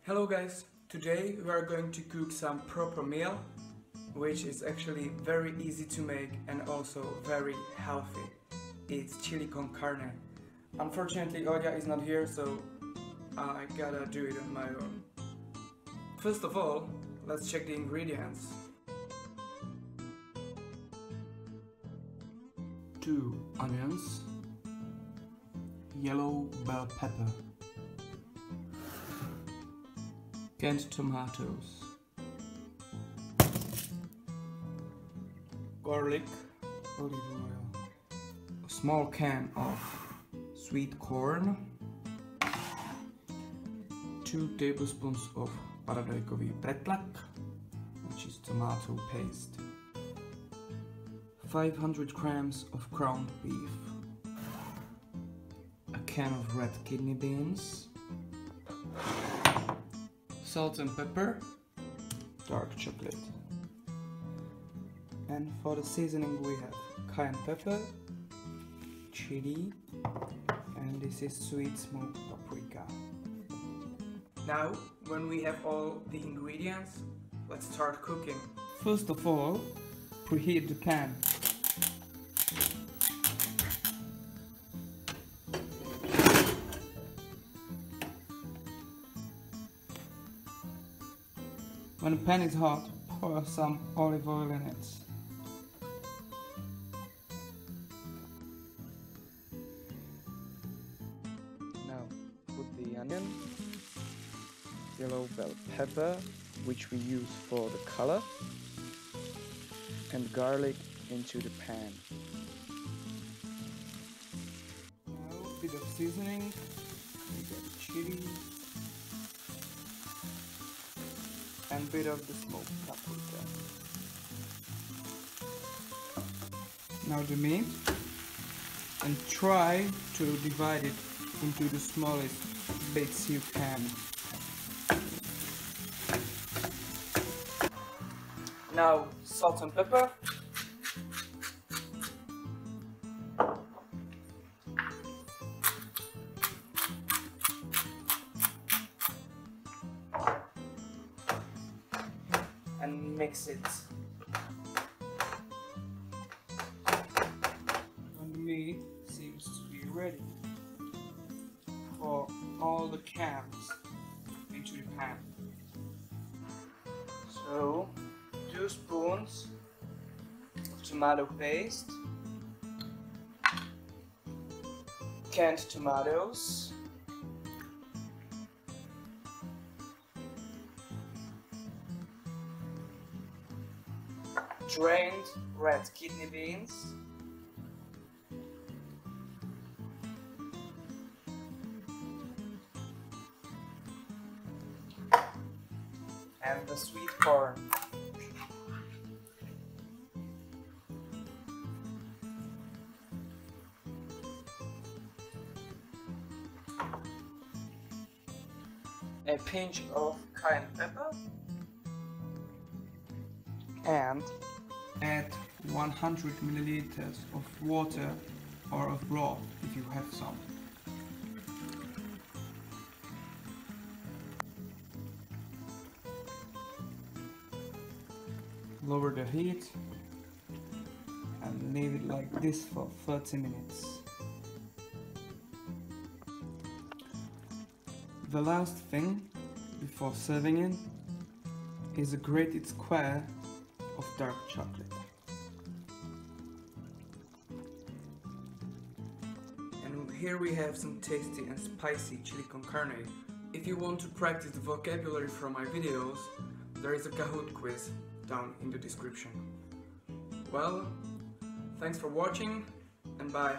Hello guys, today we are going to cook some proper meal, which is actually very easy to make and also very healthy. It's chili con carne. Unfortunately Oya is not here, so I gotta do it on my own. First of all, let's check the ingredients. 2 onions, yellow bell pepper, canned tomatoes, garlic, olive oil, a small can of sweet corn, 2 tablespoons of paradajkový pretlak, which is tomato paste, 500 grams of ground beef, a can of red kidney beans, salt and pepper, dark chocolate. And for the seasoning we have cayenne pepper, chili, and this is sweet smoked paprika. Now, when we have all the ingredients, let's start cooking. First of all, preheat the pan. When the pan is hot, pour some olive oil in it. Now put the onion, yellow bell pepper, which we use for the color, and garlic into the pan. Now a bit of seasoning, we get chili, and a bit of the smoked paprika. Now the meat, and try to divide it into the smallest bits you can. Now salt and pepper. And mix it. When the meat seems to be ready, pour all the cans into the pan. So, 2 spoons of tomato paste, canned tomatoes, drained red kidney beans, and the sweet corn. A pinch of cayenne pepper, and add 100 milliliters of water or of broth if you have some. Lower the heat and leave it like this for 30 minutes. The last thing before serving it is a grated square of dark chocolate. And here we have some tasty and spicy chili con carne. If you want to practice the vocabulary from my videos, there is a Kahoot quiz down in the description. Well, thanks for watching and bye.